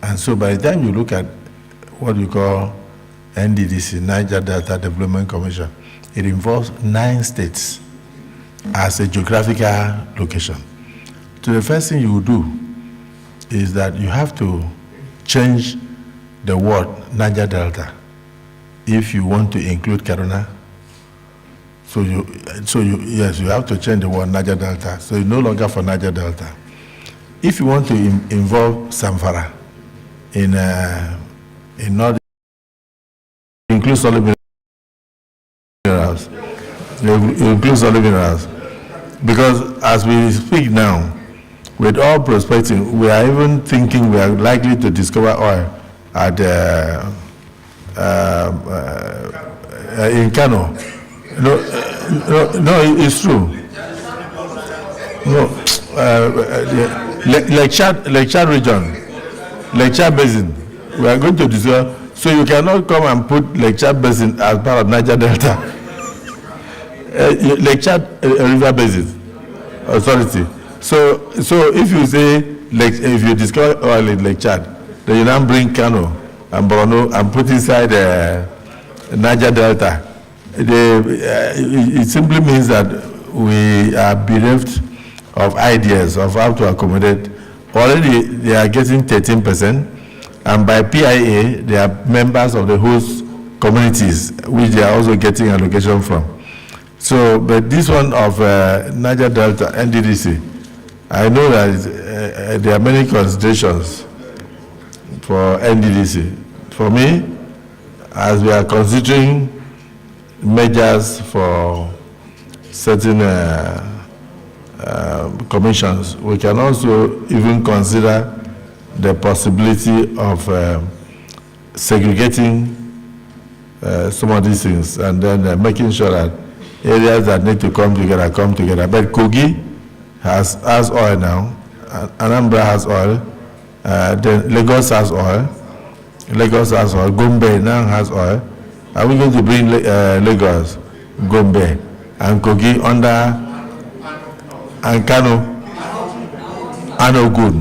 And so by the time you look at what we call NDDC, Niger Delta Development Commission, it involves 9 states as a geographical location. So the first thing you do is that you have to change the word Niger Delta if you want to include Kaduna. So you have to change the word Niger Delta. So it's no longer for Niger Delta. If you want to involve Zamfara in North, include solid minerals. Include solid minerals. Because as we speak now, with all prospecting, we are even thinking we are likely to discover oil at in Kano. No, it's true. No, Lake Chad region, Lake Chad Basin. We are going to discover. So you cannot come and put Lake Chad Basin as part of Niger Delta. Lake Chad River Basin Authority. So if you say if you discover oil in Lake Chad, then you now bring Kano and Borno and put inside Niger Delta. It simply means that we are bereft of ideas of how to accommodate. Already they are getting 13%, and by PIA they are members of the host communities, which they are also getting allocation from. So, but this one of Niger Delta, NDDC, I know that there are many considerations for NDDC. For me, as we are considering measures for certain commissions, we can also even consider the possibility of segregating some of these things and then making sure that areas that need to come together. But Kogi has oil now, Anambra has oil, then Lagos has oil, Gombe now has oil. Are we going to bring Lagos, Gombe, and Kogi under and Kano? Good.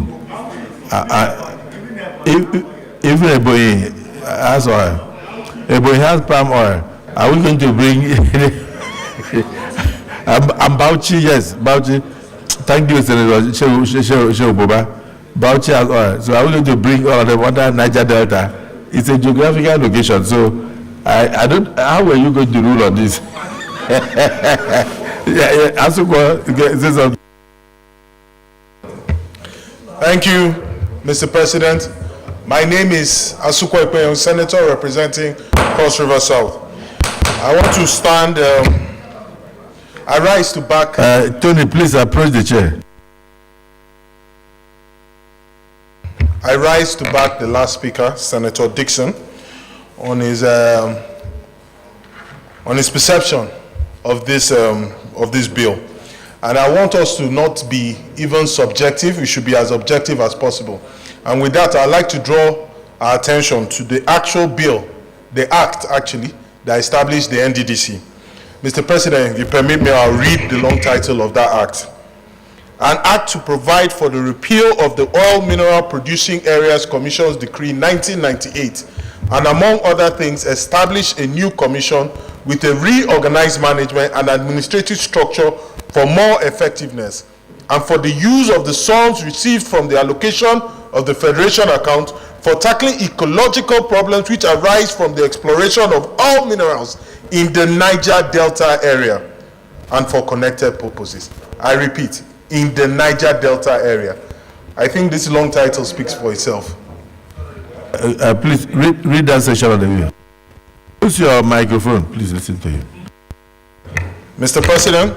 Even Ebonyi has oil. Ebonyi has palm oil. Are we going to bring and Bauchi? Yes, Bauchi. Thank you, Senator Shehu Boba. Bauchi has oil. So are we going to bring all of them under Niger Delta? It's a geographical location. So I don't. How are you going to rule on this? Thank you, Mr. President. My name is Asukwa Ipeyon, Senator representing Cross River South. I want to stand. I rise to back. Tony, please approach the chair. I rise to back the last speaker, Senator Dixon, on his perception of this bill. And I want us to not be even subjective. We should be as objective as possible. And with that, I'd like to draw our attention to the actual bill, the act actually, that established the NDDC. Mr. President, if you permit me, I'll read the long title of that act. An act to provide for the repeal of the Oil Mineral Producing Areas Commission's Decree 1998, and among other things, establish a new commission with a reorganized management and administrative structure for more effectiveness, and for the use of the sums received from the allocation of the Federation account for tackling ecological problems which arise from the exploration of oil minerals in the Niger Delta area and for connected purposes. I repeat, in the Niger Delta area. I think this long title speaks for itself. Please read that section of the bill. Use your microphone. Please listen to you. Mr. President,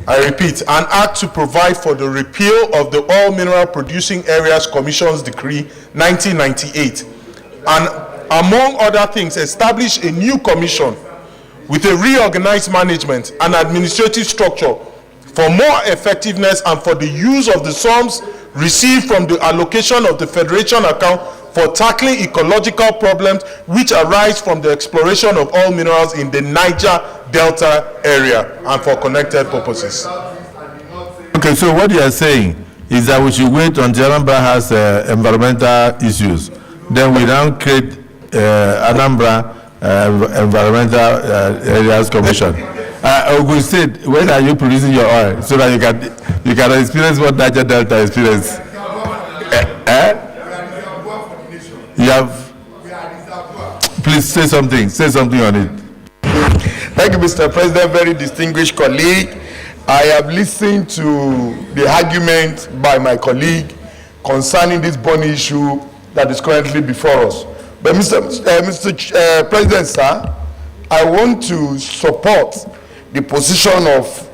I repeat, an act to provide for the repeal of the Oil Mineral Producing Areas Commission's Decree 1998, and among other things, establish a new commission with a reorganized management and administrative structure for more effectiveness and for the use of the sums received from the allocation of the Federation account for tackling ecological problems which arise from the exploration of oil minerals in the Niger Delta area and for connected purposes. Okay, so what you are saying is that we should wait until Anambra has environmental issues. Then we now create Anambra Environmental Areas Commission. Ogun State, when are you producing your oil so that you can experience what Niger Delta experience? You have. Please say something. Say something on it. Thank you, Mr. President. Very distinguished colleague. I have listened to the argument by my colleague concerning this bond issue that is currently before us. But Mr. President, sir, I want to support the position of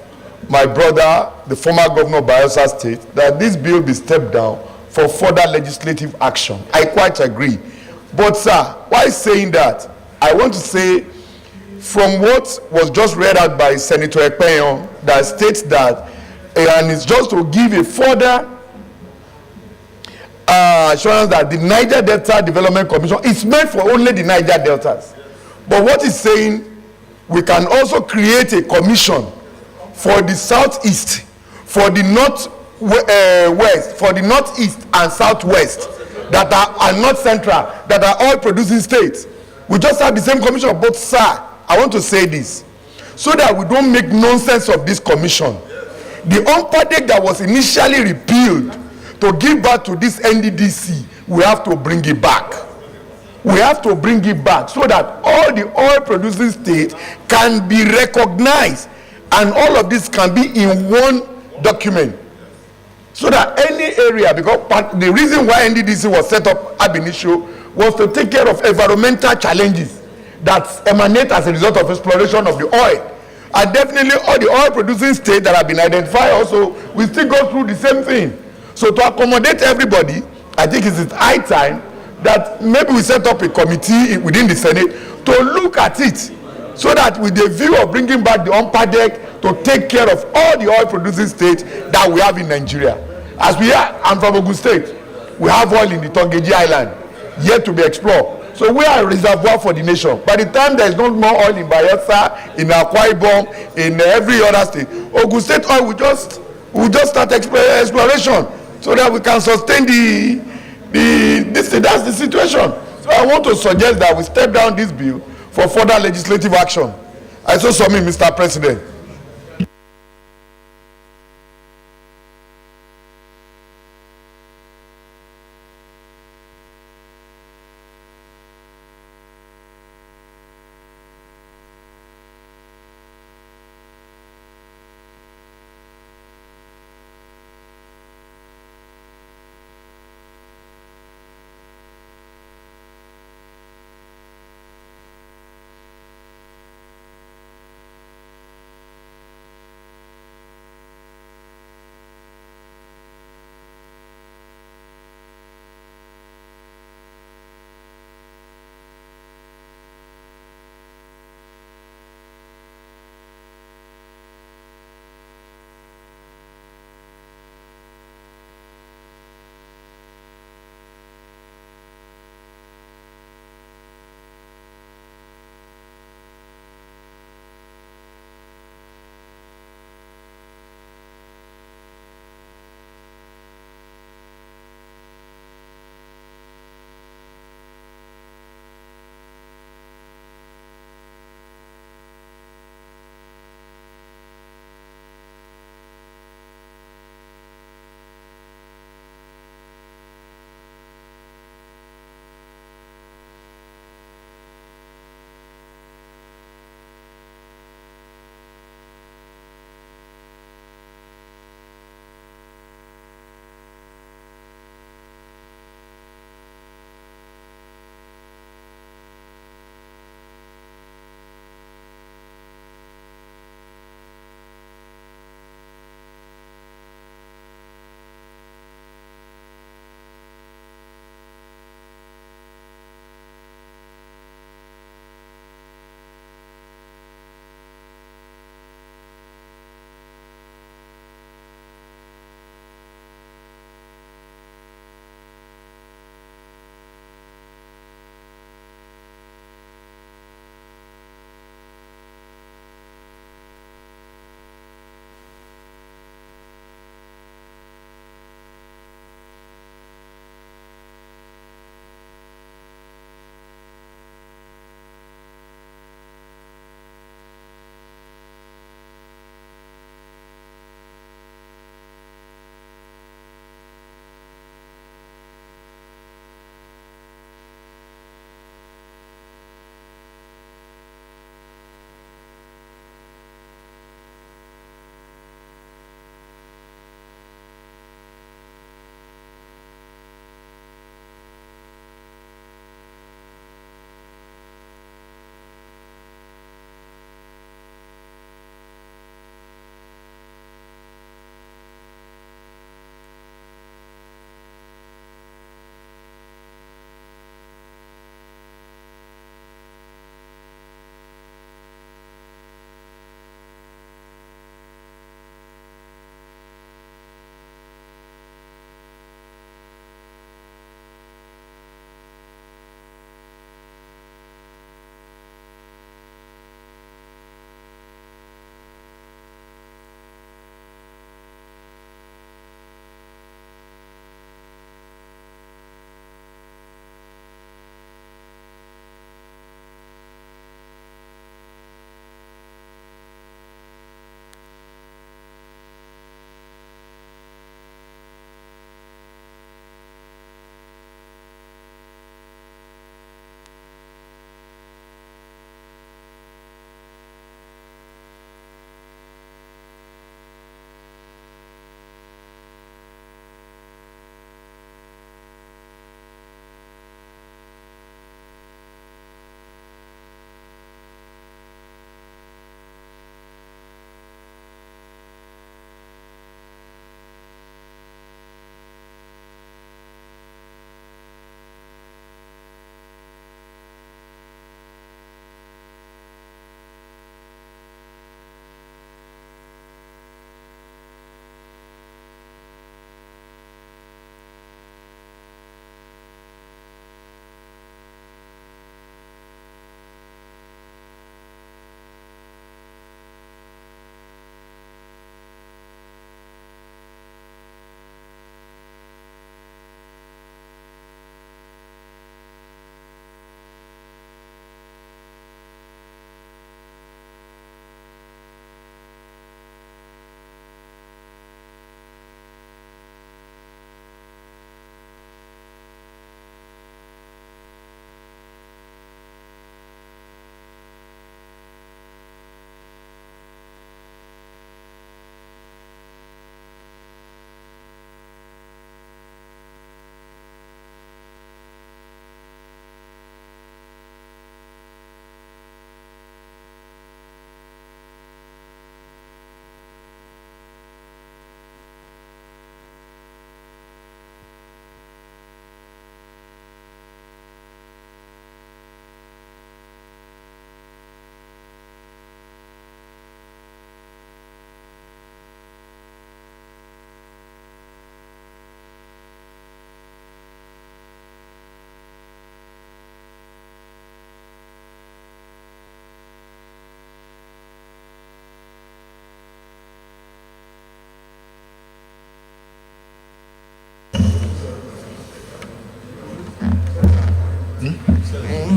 my brother, the former governor of Bayelsa State, that this bill be stepped down for further legislative action. I quite agree. But, sir, why saying that? I want to say, from what was just read out by Senator Ekpeyon, that states that, and it's just to give a further assurance that the Niger Delta Development Commission is meant for only the Niger Deltas. But what he's saying, we can also create a commission for the southeast, for the northwest, for the northeast and southwest that are north central, that are all producing states. We just have the same commission. But sir, I want to say this so that we don't make nonsense of this commission. The UNPADEC that was initially repealed to give back to this NDDC, we have to bring it back. We have to bring it back so that all the oil producing states can be recognized and all of this can be in one document. So that any area, because the reason why NDDC was set up ab initio was to take care of environmental challenges that emanate as a result of exploration of the oil. And definitely all the oil producing states that have been identified also will still go through the same thing. So to accommodate everybody, I think it's high time that maybe we set up a committee within the Senate to look at it so that with the view of bringing back the UNPADEC to take care of all the oil producing states that we have in Nigeria. As we are, I'm from Ogun State. We have oil in the Tongeji Island, yet to be explored. So we are a reservoir for the nation. By the time there is no more oil in Bayelsa, in Akwa Ibom, in every other state, Ogun State oil will just start exploration so that we can sustain that's the situation. So I want to suggest that we step down this bill for further legislative action. I so submit, Mr. President.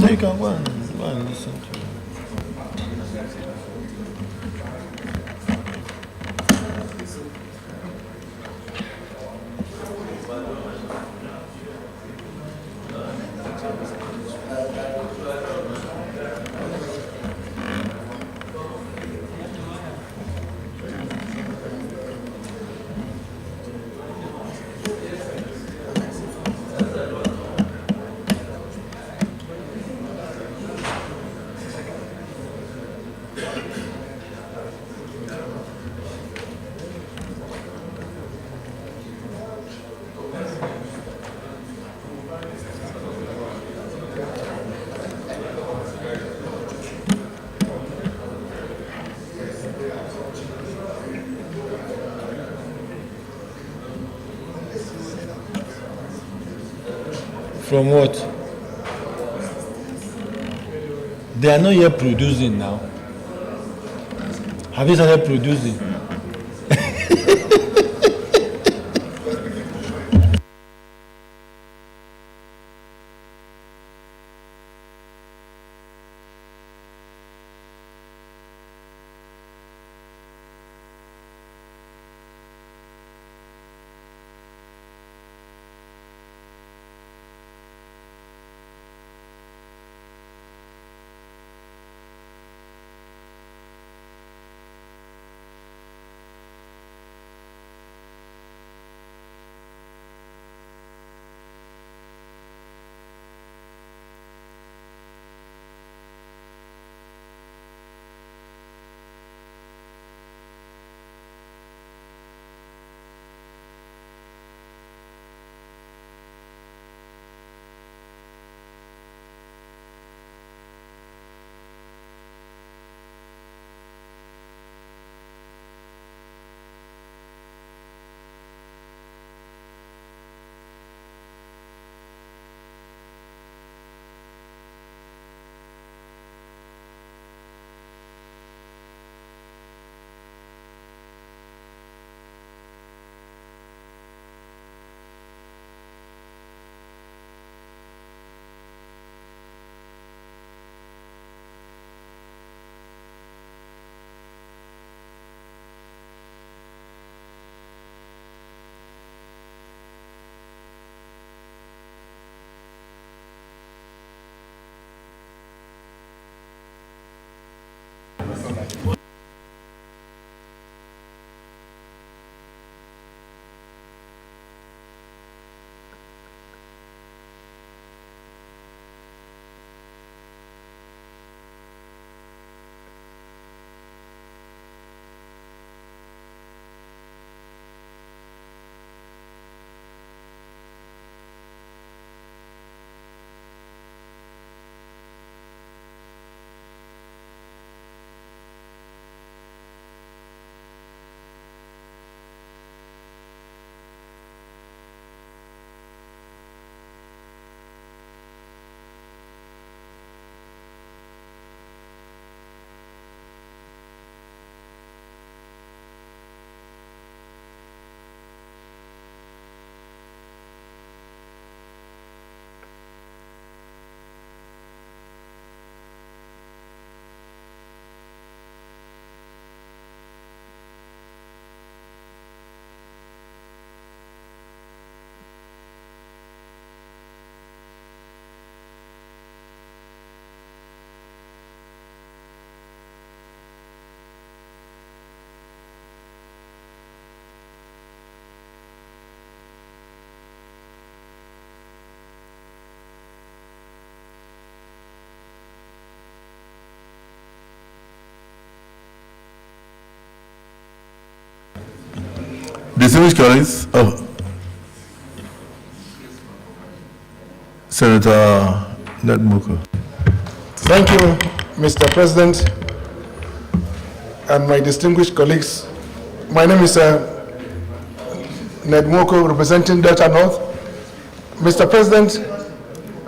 You can go and listen to it. From what? They are not yet producing now. Have you started producing? Distinguished colleagues, Senator Nedmoko. Thank you, Mr. President, and my distinguished colleagues. My name is Nedmoko, representing Delta North. Mr. President,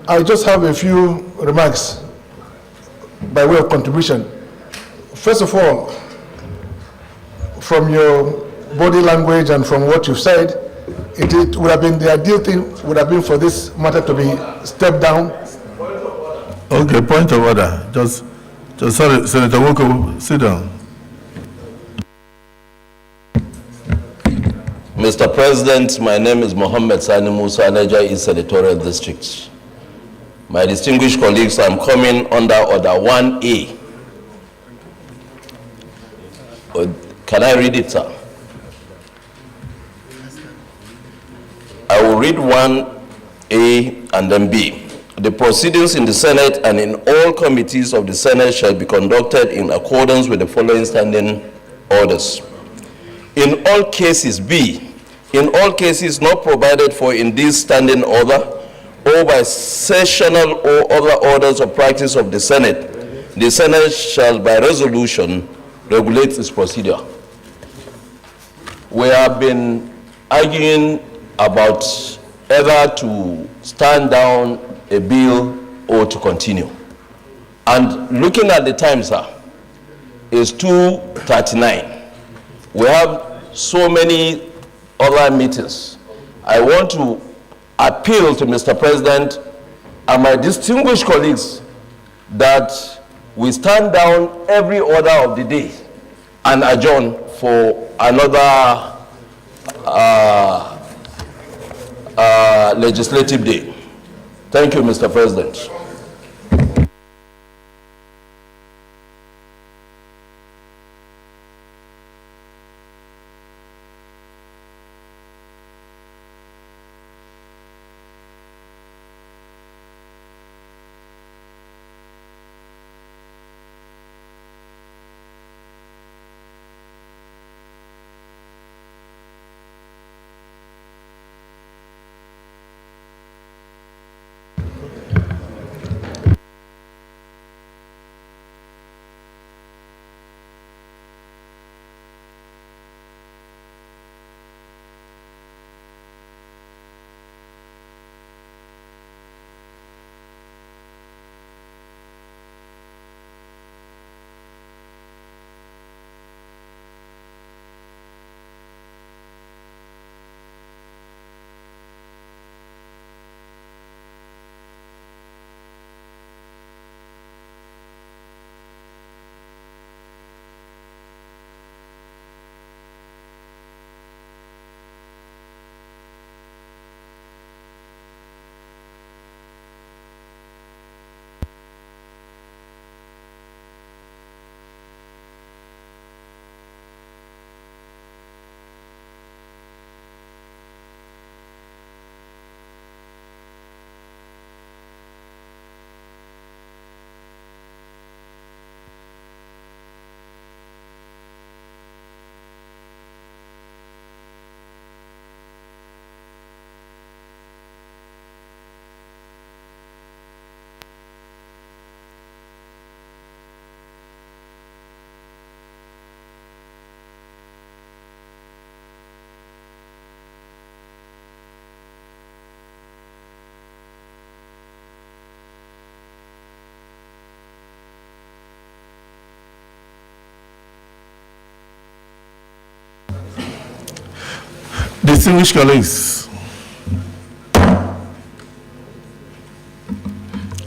I just have a few remarks by way of contribution. First of all, from your body language and from what you've said, it would have been the ideal thing would have been for this matter to be stepped down Okay, point of order. Just sorry, Senator Woko, sit down. Mr. President, my name is Mohammed Sani Musa, Niger East Senatorial District. My distinguished colleagues, I'm coming under Order 1A. Can I read it, sir? I will read 1A and then B. The proceedings in the Senate and in all committees of the Senate shall be conducted in accordance with the following standing orders. In all cases, B, in all cases not provided for in this standing order or by sessional or other orders of practice of the Senate shall by resolution regulate its procedure. We have been arguing about either to stand down a bill or to continue. And looking at the time, sir, is 2:39. We have so many other meetings. I want to appeal to Mr. President and my distinguished colleagues that we stand down every order of the day and adjourn for another legislative day. Thank you, Mr. President. Distinguished colleagues,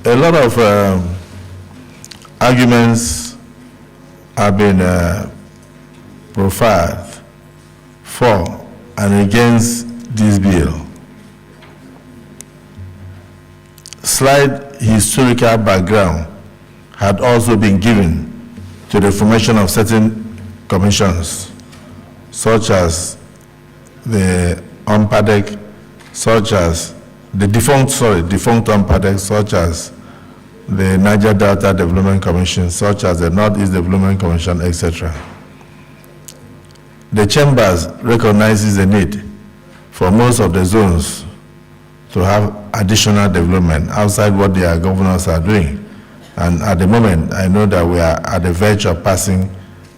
a lot of arguments have been profiled for and against this bill. Slight historical background had also been given to the formation of certain commissions, such as the UNPADEC, such as the defunct UNPADEC, such as the Niger Delta Development Commission, such as the Northeast Development Commission, etc. The chambers recognizes the need for most of the zones to have additional development outside what their governors are doing. And at the moment, I know that we are at the verge of passing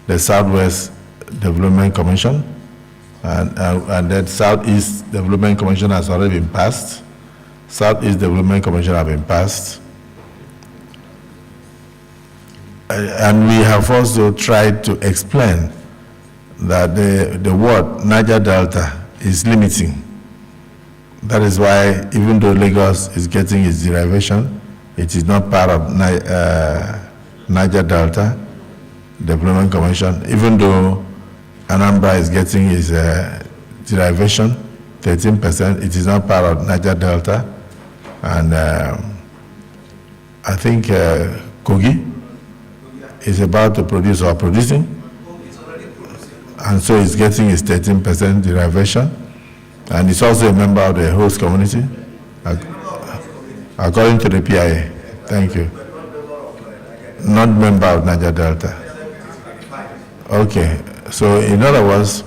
the Southwest Development Commission, and that Southeast Development Commission has already been passed. Southeast Development Commission have been passed. And we have also tried to explain that the word Niger Delta is limiting. That is why, even though Lagos is getting its derivation, It is not part of Niger Delta Development Commission, even though Anambra is getting his derivation, 13%. It is not part of Niger Delta. And I think Kogi is about to produce or producing. And so he's getting his 13% derivation. And he's also a member of the host community, according to the PIA. Thank you. Not member of Niger Delta. Okay, so in other words,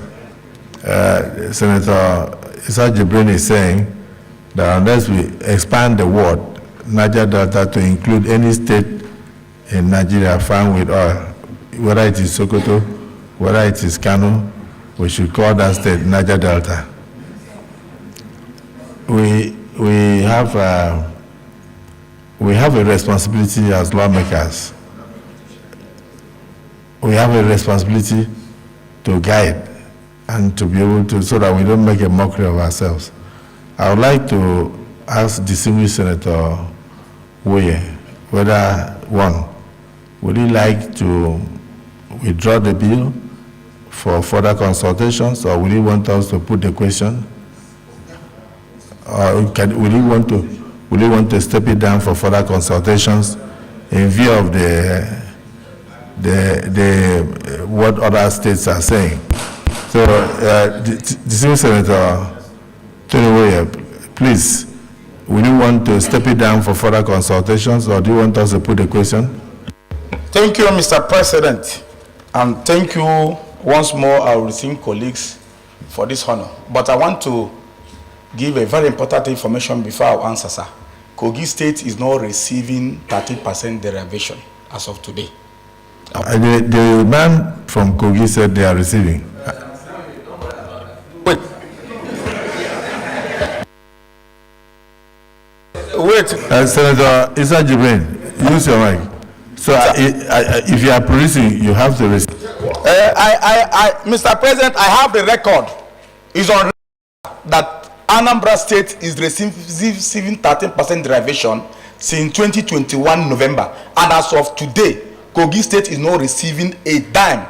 Senator Issa Jibrin is saying that unless we expand the word Niger Delta to include any state in Nigeria found with oil, whether it is Sokoto, whether it is Kano, we should call that state Niger Delta. We have a responsibility as lawmakers. We have a responsibility to guide and to be able to, so that we don't make a mockery of ourselves. I would like to ask distinguished Senator Woye whether, one, would he like to withdraw the bill for further consultations, or will he want us to put the question? Or will he want to step it down for further consultations in view of what other states are saying? So, distinguished Senator Tony Woye, please, will you want to step it down for further consultations, or do you want us to put the question? Thank you, Mr. President, and thank you once more, our esteemed colleagues, for this honor. But I want to give a very important information before I answer, sir. Kogi State is not receiving 30% derivation as of today. The man from Kogi said they are receiving. Wait. Senator Issa Jibrin, use your mic. So if you are producing, you have to receive. Mr. President, I have the record. It's on that Anambra State is receiving 13% derivation since 2021 November. And as of today, Kogi State is not receiving a dime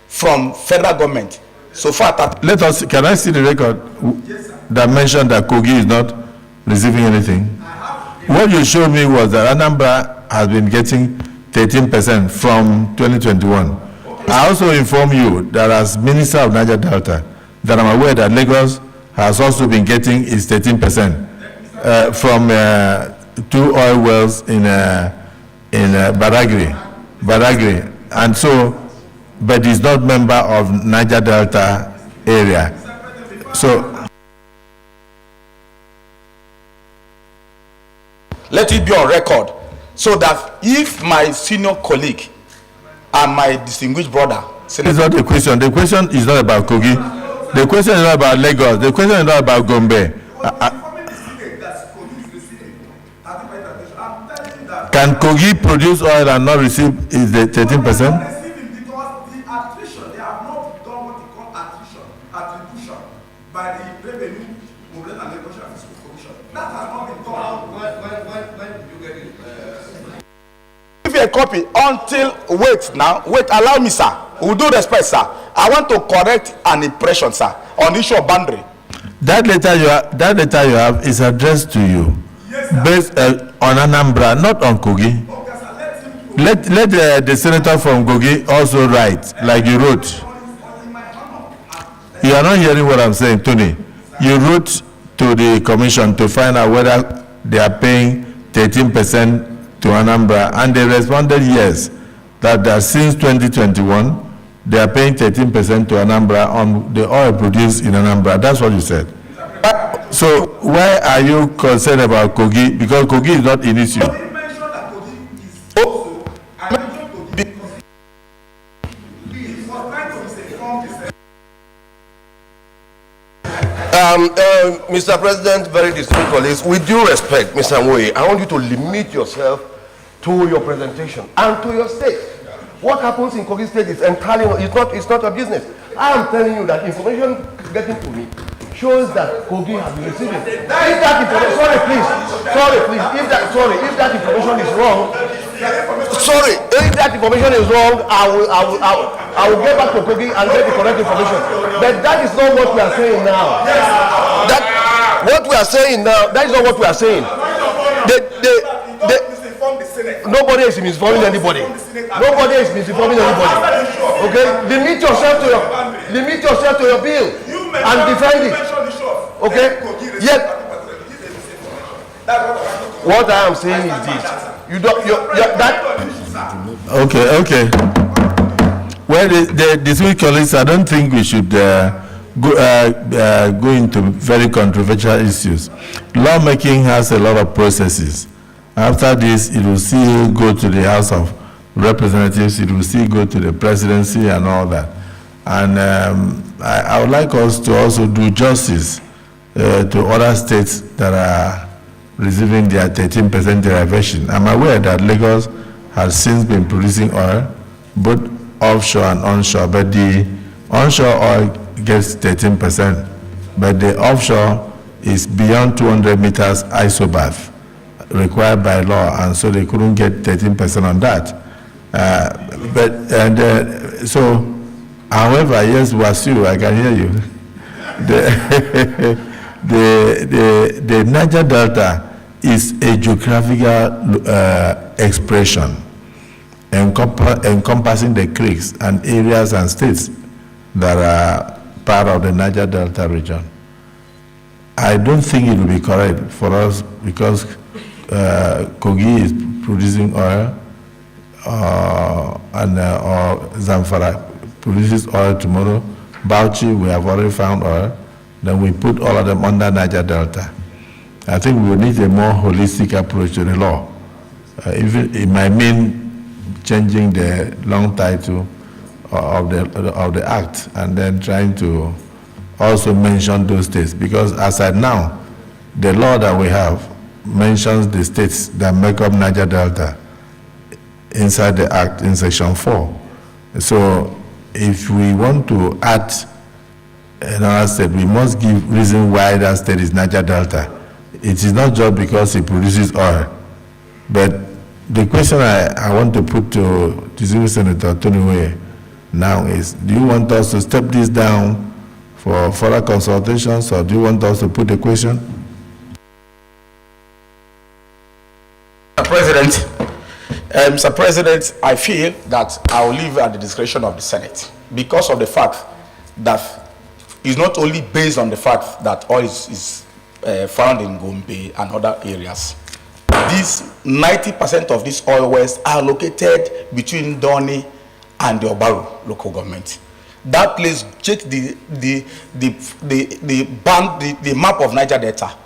from federal government. So far, can I see the record that mentioned that Kogi is not receiving anything? What you showed me was that Anambra has been getting 13% from 2021. I also inform you that as Minister of Niger Delta, that I'm aware that Lagos has also been getting its 13% from 2 oil wells in Badagry, and so, but is not member of Niger Delta area. So let it be on record, so that if my senior colleague and my distinguished brother, Senator, it's not a question. The question is not about Kogi. The question is not about Lagos. The question is not about Gombe. Can Kogi produce oil and not receive is the 13%? a copy until wait, allow me, sir. With due respect, sir, I want to correct an impression, sir, on the issue of boundary. That letter you have is addressed to you, yes, based on Anambra, not on Kogi. Okay, let the senator from Kogi also write, like you wrote. You are not hearing what I'm saying, Tony. You wrote to the commission to find out whether they are paying 13% to Anambra, and they responded yes, that since 2021 they are paying 13% to Anambra on the oil produced in Anambra. That's what you said. So why are you concerned about Kogi? Because Kogi is not in issue. Mr. President, very distinguished colleagues, with due respect, Mr. Moye, I want you to limit yourself to your presentation and to your state. What happens in Kogi State is entirely, it's not a business. I am telling you that information getting to me shows that Kogi has been receiving. If that information, if that information is wrong, if that information is wrong, I will get back to Kogi and get the correct information. But that is not what we are saying now. What we are saying now, that is not what we are saying. Nobody is misinforming anybody. Nobody is misinforming anybody. Okay, limit yourself to your bill and defend it. Okay, yet what I am saying is this: you don't. Okay. Well, the distinguished colleagues, I don't think we should go into very controversial issues. Lawmaking has a lot of processes. After this, it will still go to the House of Representatives, it will still go to the presidency and all that. And I would like us to also do justice to other states that are receiving their 13% derivation. I'm aware that Lagos has since been producing oil, both offshore and onshore, but the onshore oil gets 13%, but the offshore is beyond 200 meters isobath required by law, and so they couldn't get 13% on that. So, however, yes, Wasu, I can hear you. The Niger Delta is a geographical expression encompassing the creeks and areas and states that are part of the Niger Delta region. I don't think it will be correct for us because Kogi is producing oil or Zamfara produces oil tomorrow. Bauchi, we have already found oil. Then we put all of them under Niger Delta. I think we need a more holistic approach to the law. Even it might mean changing the long title of the act and then trying to also mention those states, because as at now, the law that we have mentions the states that make up Niger Delta inside the act in section 4. So if we want to add another state, we must give reason why that state is Niger Delta. It is not just because it produces oil. But the question I want to put to distinguished Senator Tony Way now is, do you want us to step this down for further consultations, or do you want us to put the question? Mr. President, I feel that I will leave at the discretion of the Senate because of the fact that it's not only based on the fact that oil is found in Gombe and other areas. These 90% of these oil wells are located between Doni and the Obaru local government. That place, check the map of Niger Delta.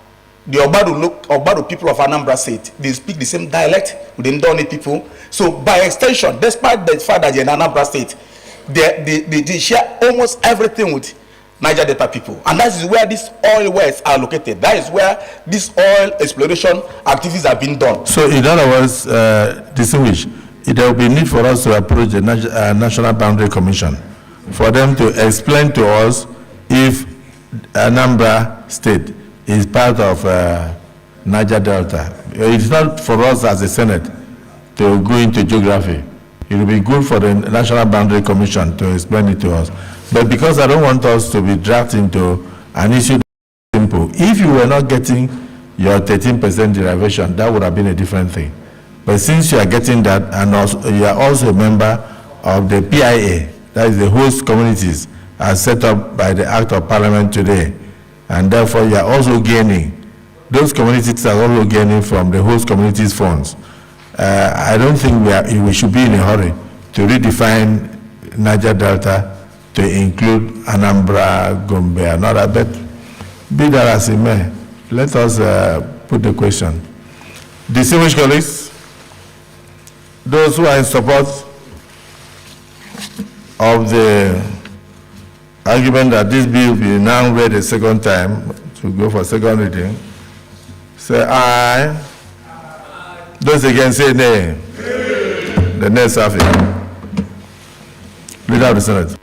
The Obaru people of Anambra State, they speak the same dialect with the Ndoni people. So by extension, despite the fact that they're in Anambra State, they share almost everything with Niger Delta people. And that is where these oil wells are located. That is where these oil exploration activities are being done. So in other words, distinguished, there will be need for us to approach the National Boundary Commission for them to explain to us if Anambra State is part of Niger Delta. It's not for us as a Senate to go into geography. It will be good for the National Boundary Commission to explain it to us. But because I don't want us to be dragged into an issue that's simple, if you were not getting your 13% derivation, that would have been a different thing. But since you are getting that, and also, you are also a member of the PIA, that is the host communities, as set up by the Act of Parliament today, and therefore you are also gaining. Those communities are also gaining from the host communities funds. I don't think we should be in a hurry to redefine Niger Delta to include Anambra, Gombe, and other, but be that as it may, let us put the question. Distinguished colleagues, those who are in support of the argument that this bill be now read a second time, to go for second reading, say aye. Those against say nay. The next have it. Leader of the Senate.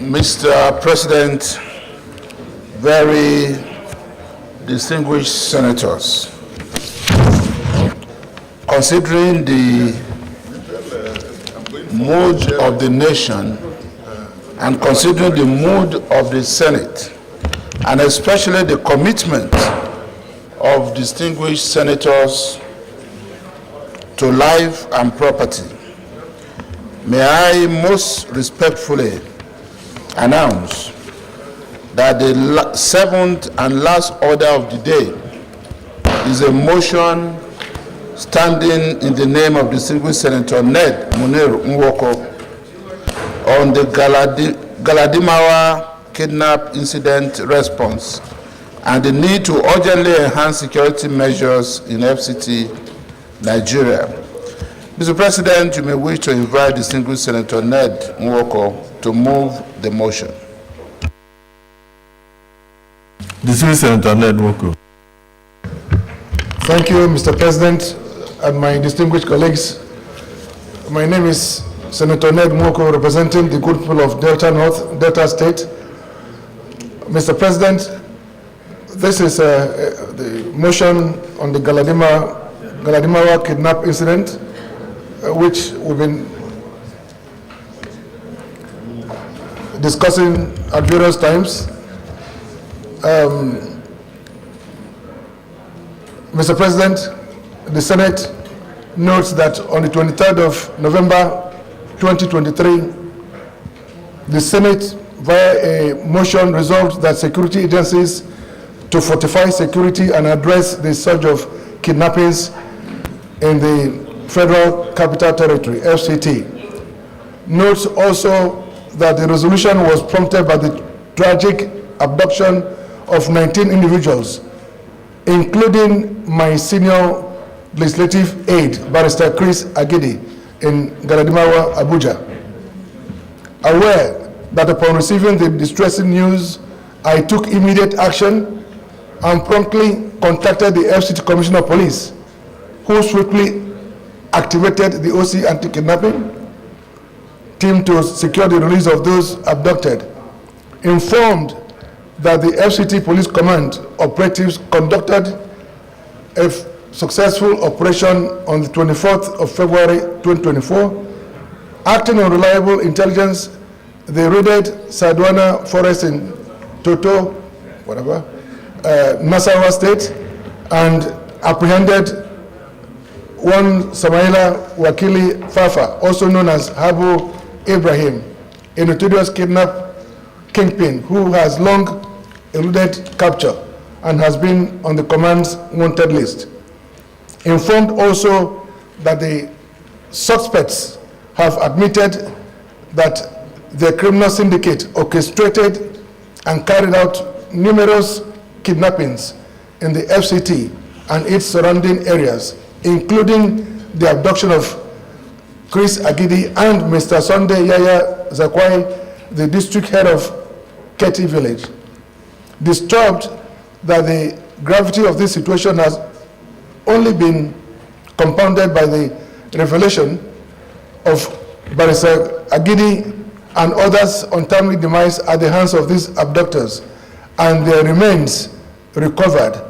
Mr. President, very distinguished senators, considering the mood of the nation and considering the mood of the Senate, and especially the commitment of distinguished senators to life and property, may I most respectfully announce that the seventh and last order of the day is a motion standing in the name of distinguished Senator Ned Munir Nwoko on the Galadimawa kidnap incident response and the need to urgently enhance security measures in FCT, Nigeria. Mr. President, you may wish to invite distinguished Senator Ned Nwoko to move the motion. Distinguished Senator Ned Nwoko. Thank you, Mr. President, and my distinguished colleagues. My name is Senator Ned Nwoko, representing the good people of Delta North, Delta State. Mr. President, this is the motion on the Galadimawa kidnap incident, which we've been discussing at various times. Mr. President, the Senate notes that on the 23rd of November 2023, the Senate, via a motion, resolved that security agencies to fortify security and address the surge of kidnappings in the Federal Capital Territory, FCT. Notes also that the resolution was prompted by the tragic abduction of 19 individuals, including my senior legislative aide, Barrister Chris Agidi, in Galadimawa, Abuja. Aware that upon receiving the distressing news, I took immediate action and promptly contacted the FCT Commissioner of Police, who swiftly activated the OC anti-kidnapping team to secure the release of those abducted. Informed that the FCT Police Command operatives conducted a successful operation on the 24th of February 2024. Acting on reliable intelligence, they raided Sadwana Forest in Toto, Nasarawa State, and apprehended one Samaila Wakili Fafa, also known as Habu Ibrahim, a notorious kidnap kingpin who has long eluded capture and has been on the command's wanted list. Informed also that the suspects have admitted that the criminal syndicate orchestrated and carried out numerous kidnappings in the FCT and its surrounding areas, including the abduction of Chris Agidi and Mr. Sunday Yaya Zakwai, the district head of Keti village. Disturbed that the gravity of this situation has only been compounded by the revelation of Barrister Agidi and others' untimely demise at the hands of these abductors, and their remains recovered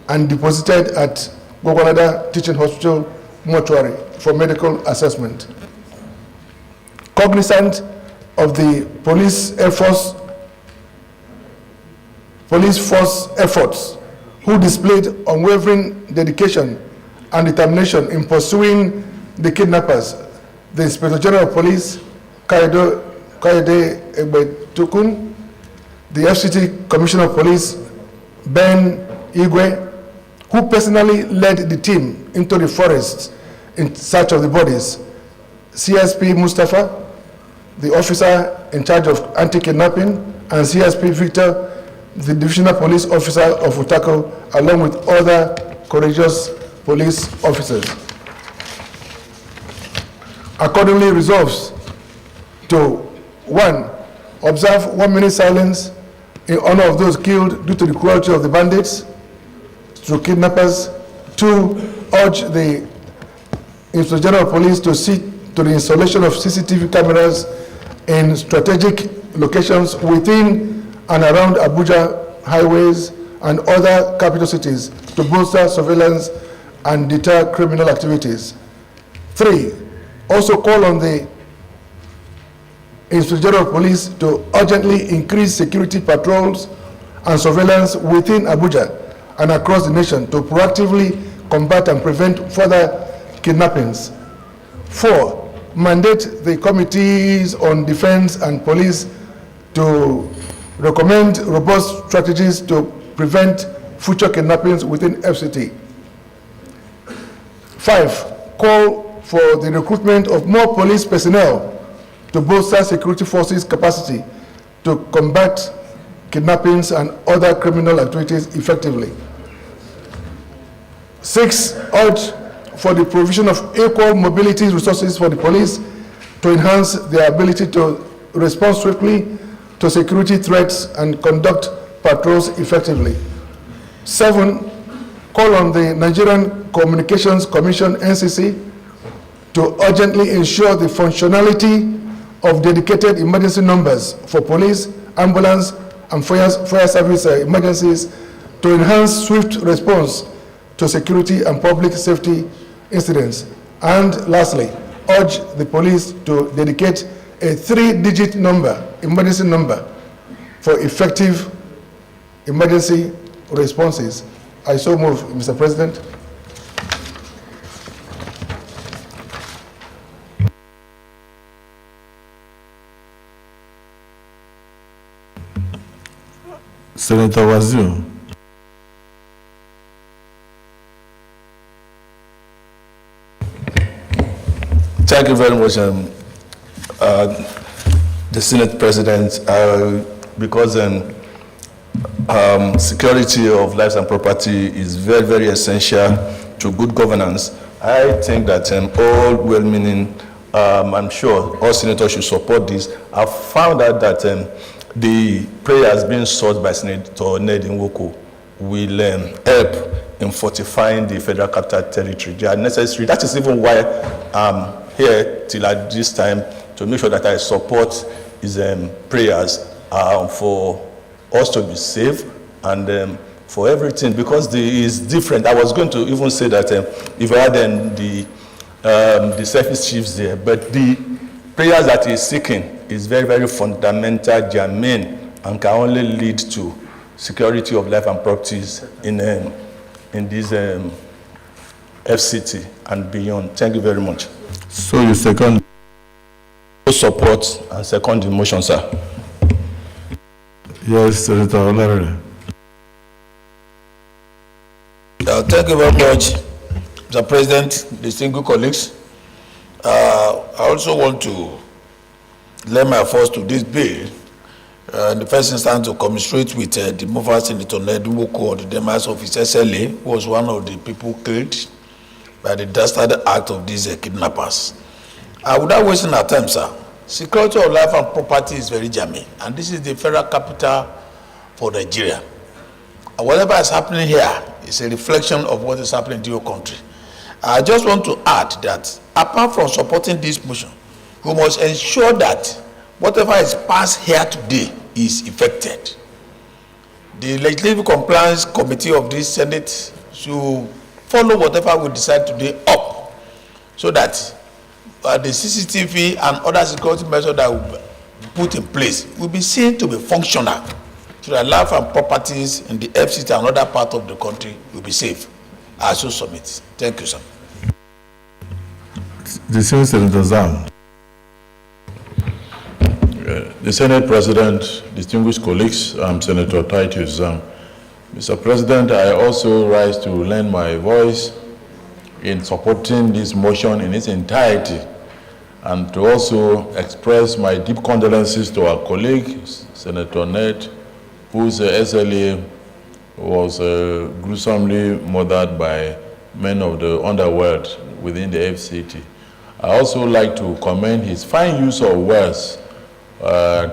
and deposited at Gogolada Teaching Hospital mortuary for medical assessment. Cognizant of the police force efforts, who displayed unwavering dedication and determination in pursuing the kidnappers, the Inspector General of Police, Kaide Egbetukun, the FCT Commissioner of Police, Ben Igwe, who personally led the team into the forest in search of the bodies, CSP Mustafa, the officer in charge of anti-kidnapping, and CSP Victor, the divisional police officer of Utako, along with other courageous police officers. Accordingly resolves to 1. Observe 1 minute silence in honor of those killed due to the cruelty of the bandits, to kidnappers. 2. Urge the Inspector General of Police to see to the installation of CCTV cameras in strategic locations within and around Abuja highways and other capital cities to bolster surveillance and deter criminal activities. 3, also call on the Inspector General of Police to urgently increase security patrols and surveillance within Abuja and across the nation to proactively combat and prevent further kidnappings. 4, mandate the committees on defense and police to recommend robust strategies to prevent future kidnappings within FCT. 5, call for the recruitment of more police personnel to bolster security forces' capacity to combat kidnappings and other criminal activities effectively. 6, urge for the provision of equal mobility resources for the police to enhance their ability to respond swiftly to security threats and conduct patrols effectively. 7, call on the Nigerian Communications Commission, NCC, to urgently ensure the functionality of dedicated emergency numbers for police, ambulance, and fire service emergencies to enhance swift response to security and public safety incidents. And lastly, urge the police to dedicate a 3-digit number, emergency number, for effective emergency responses. I so move, Mr. President. Senator Wazir. Thank you very much, the Senate President, because security of lives and property is very, very essential to good governance. I think that all well-meaning, I'm sure all senators should support this. I found out that the prayers being sought by Senator Ned Nwoko will help in fortifying the Federal Capital Territory. They are necessary. That is even why I'm here till at this time, to make sure that I support his prayers for us to be safe and for everything, because it's different. I was going to even say that if I had the service chiefs there, but the prayers that he's seeking is very, very fundamental, germane, and can only lead to security of life and properties in this FCT and beyond. Thank you very much. So you second? Support and second the motion, sir. Yes, Senator Olarere. Thank you very much, Mr. President, distinguished colleagues. I also want to lend my force to this bill. In the first instance, to commiserate with the mover, Senator Ned Nwoko, on the demise of his SLA, who was one of the people killed by the dastardly act of these kidnappers. Without wasting our time, sir, security of life and property is very germane, and this is the federal capital for Nigeria. And whatever is happening here is a reflection of what is happening in your country. I just want to add that apart from supporting this motion, we must ensure that whatever is passed here today is effected. The Legislative Compliance Committee of this Senate should follow whatever we decide today up, so that the CCTV and other security measures that will be put in place will be seen to be functional, so that life and properties in the FCT and other part of the country will be safe. I so submit. Thank you, sir. The Senator Zam. The Senate President, distinguished colleagues, I'm Senator Titus Zam. Mr. President, I also rise to lend my voice in supporting this motion in its entirety, and to also express my deep condolences to our colleague, Senator Ned, whose SLA was gruesomely murdered by men of the underworld within the FCT. I also like to commend his fine use of words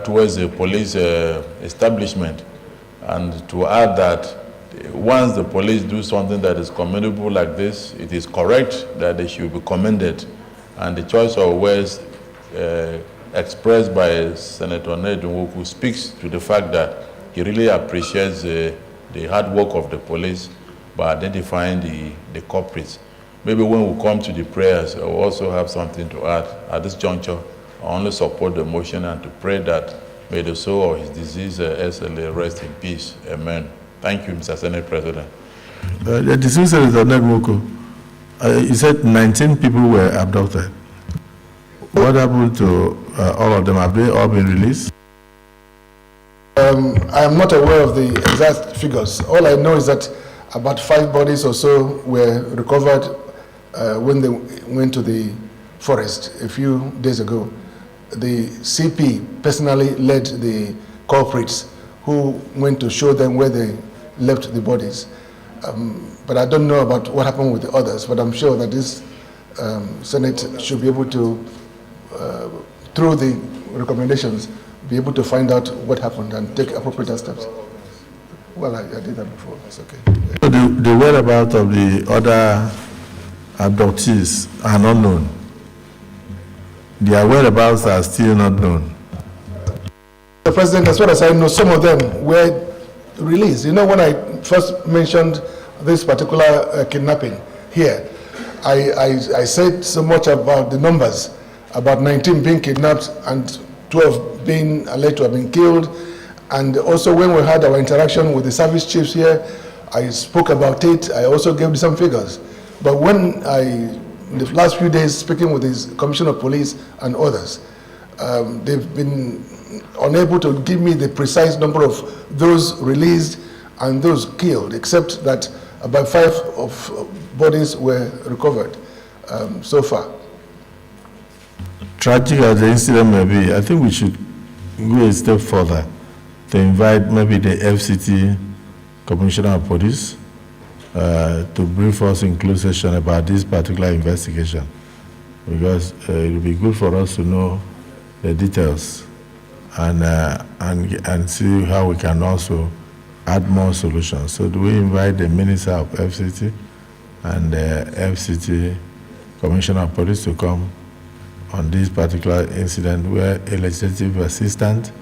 towards the police establishment, and to add that once the police do something that is commendable like this, it is correct that they should be commended, and the choice of words expressed by Senator Ned Nwoku speaks to the fact that he really appreciates the hard work of the police by identifying the culprits. Maybe when we come to the prayers, I will also have something to add. At this juncture, I only support the motion and to pray that may the soul of his deceased SLA rest in peace. Amen. Thank you, Mr. Senate President. The deceased Senator Ned Nwoku, you said 19 people were abducted. What happened to all of them? Have they all been released? I am not aware of the exact figures. All I know is that about 5 bodies or so were recovered when they went to the forest a few days ago. The CP personally led the culprits who went to show them where they left the bodies. But I don't know about what happened with the others, but I'm sure that this Senate should be able to, through the recommendations, be able to find out what happened and take appropriate steps. Well, I did that before, it's okay. So the whereabouts of the other abductees are unknown. Their whereabouts are still not known. The President, as far as I know, some of them were released. You know, when I first mentioned this particular kidnapping here, I said so much about the numbers, about 19 being kidnapped and 12 being alleged to have been killed. And also when we had our interaction with the service chiefs here, I spoke about it. I also gave some figures. But when in the last few days, speaking with the Commissioner of Police and others, they've been unable to give me the precise number of those released and those killed, except that about 5 of bodies were recovered so far. Tragic as the incident may be, I think we should go a step further to invite maybe the FCT Commissioner of Police to brief us in closed session about this particular investigation, because it will be good for us to know the details and see how we can also add more solutions. So do we invite the Minister of FCT and the FCT Commissioner of Police to come on this particular incident where a legislative assistant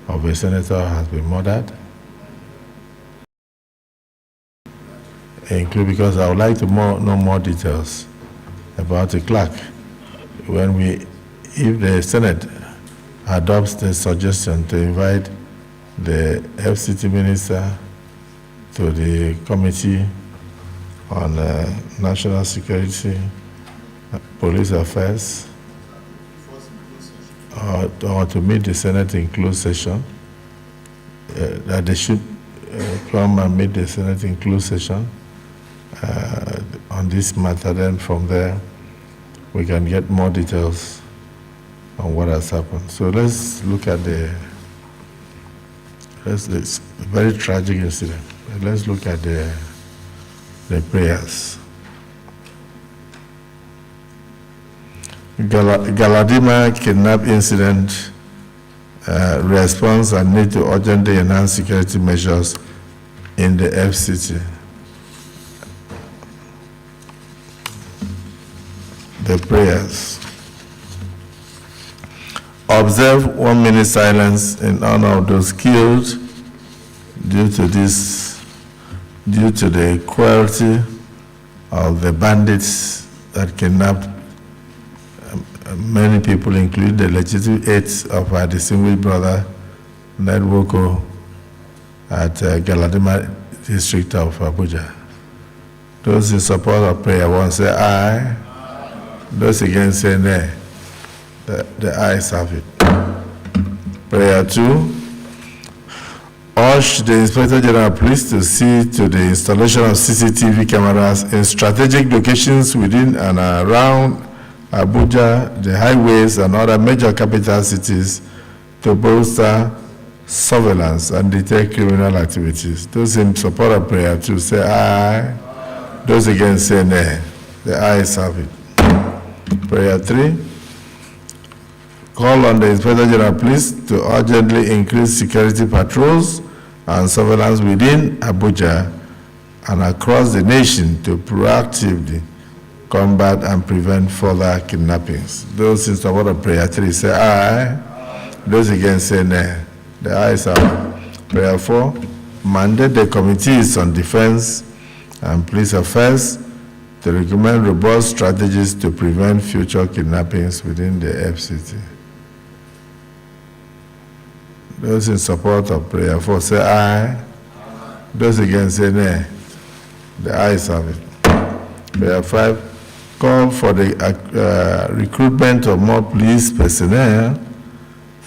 of a senator has been murdered? Include, because I would like to know more details about the clerk. If the Senate adopts the suggestion to invite the FCT minister to the Committee on National Security, Police Affairs, or to meet the Senate in closed session, that they should come and meet the Senate in closed session on this matter. Then from there, we can get more details on what has happened. So let's look at this very tragic incident. Let's look at the prayers. Galadima kidnap incident response and need to urgently enhance security measures in the FCT. The prayers. Observe 1 minute silence in honor of those killed due to the cruelty of the bandits that kidnapped many people, including the legitimate aides of our distinguished brother, Ned Nwoku, at Galadima district of Abuja. Those in support of prayer, one say aye. Those against say nay. The ayes have it. Prayer 2. Urge the Inspector General of Police to see to the installation of CCTV cameras in strategic locations within and around Abuja, the highways, and other major capital cities to bolster surveillance and detect criminal activities. Those in support of prayer 2 say aye. Those against say nay. The ayes have it. Prayer 3. Call on the Inspector General of Police to urgently increase security patrols and surveillance within Abuja and across the nation to proactively combat and prevent further kidnappings. Those in support of prayer 3 say aye. Those against say nay. The ayes have it. Prayer 4, mandate the committees on defense and police affairs to recommend robust strategies to prevent future kidnappings within the FCT. Those in support of prayer 4 say aye. Those against say nay. The ayes have it. Prayer 5, call for the recruitment of more police personnel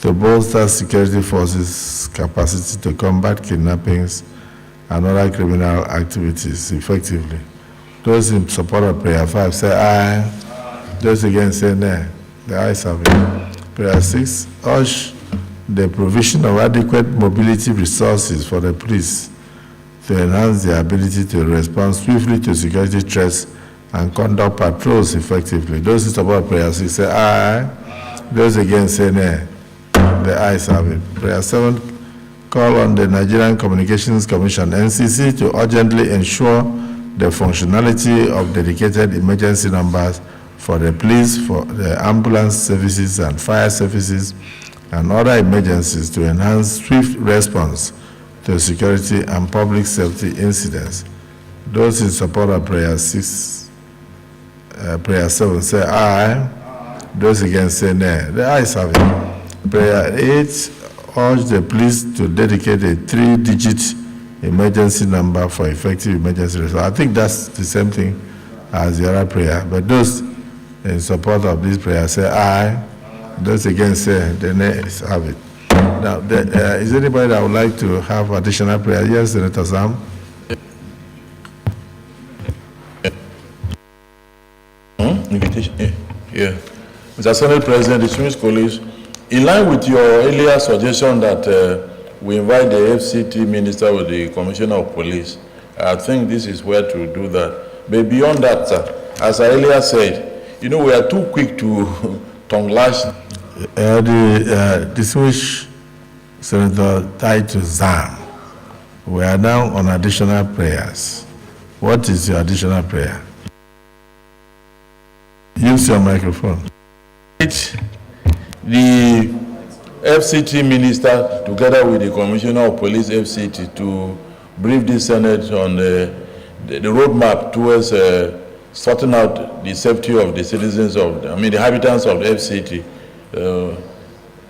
to bolster security forces' capacity to combat kidnappings and other criminal activities effectively. Those in support of prayer 5 say aye. Those against say nay. The ayes have it. Prayer 6, urge the provision of adequate mobility resources for the police to enhance their ability to respond swiftly to security threats and conduct patrols effectively. Those in support of prayer 6 say aye. Those against say nay. The ayes have it. Prayer 7, call on the Nigerian Communications Commission, NCC, to urgently ensure the functionality of dedicated emergency numbers for the police, for the ambulance services and fire services and other emergencies to enhance swift response to security and public safety incidents. Those in support of prayer 7 say aye. Those against say nay. The ayes have it. Prayer 8, urge the police to dedicate a 3-digit emergency number for effective emergency response. I think that's the same thing as the other prayer, but those in support of this prayer say aye. Those against say the nays have it. Now, is anybody that would like to have additional prayer? Yes, Senator Sam. Invitation. Yeah. Mr. Senate President, distinguished colleagues, in line with your earlier suggestion that we invite the FCT Minister with the Commissioner of Police, I think this is where to do that. But beyond that, sir, as I earlier said, we are too quick to tongue lash. The distinguished Senator Titus Zam, we are now on additional prayers. What is your additional prayer? Use your microphone. The FCT Minister, together with the Commissioner of Police FCT, to brief the Senate on the roadmap towards sorting out the safety of the citizens of, the inhabitants of the FCT,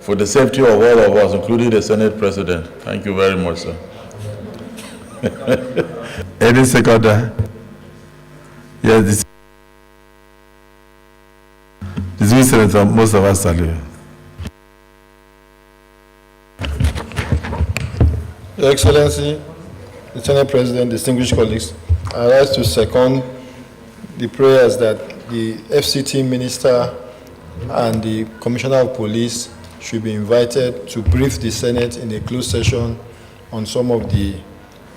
for the safety of all of us, including the Senate President. Thank you very much, sir. Any seconder? Yes, this Senator, most of us salute. Your Excellency, the Senate President, distinguished colleagues, I rise to second the prayers that the FCT Minister and the Commissioner of Police should be invited to brief the Senate in a closed session on some of the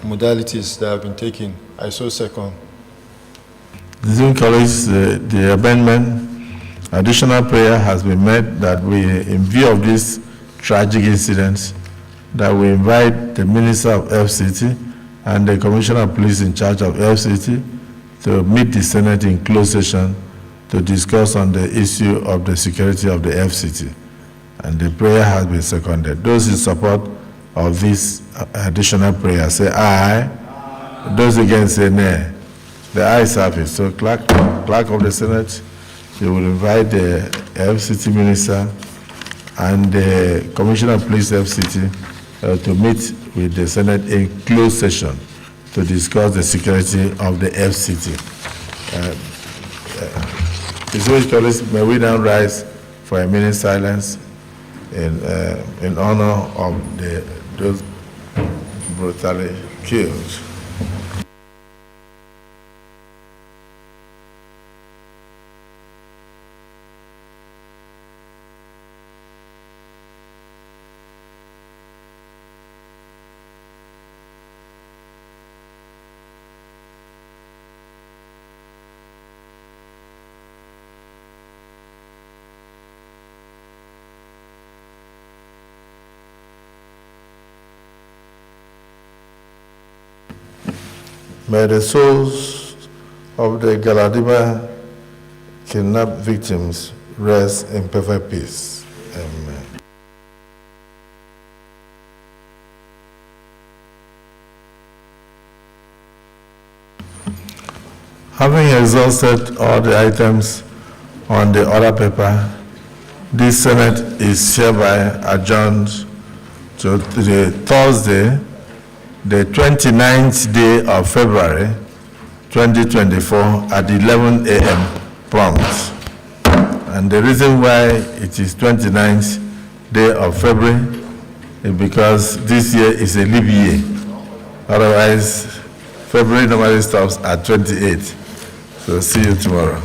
modalities that have been taken. I so second. Distinguished colleagues, the amendment, additional prayer has been made that we, in view of this tragic incident, that we invite the Minister of FCT and the Commissioner of Police in charge of FCT to meet the Senate in closed session to discuss on the issue of the security of the FCT. And the prayer has been seconded. Those in support of this additional prayer say aye. Those against say nay. The ayes have it. So clerk of the Senate, you will invite the FCT Minister and the Commissioner of Police FCT to meet with the Senate in closed session to discuss the security of the FCT. Distinguished colleagues, may we now rise for a minute silence in honor of those brutally killed. May the souls of the Galadima kidnap victims rest in perfect peace. Amen. Having exhausted all the items on the order paper, this Senate is hereby adjourned to the Thursday, the 29th day of February 2024 at 11 a.m. prompt. And the reason why it is 29th day of February is because this year is a leap year. Otherwise, February normally stops at 28. So see you tomorrow.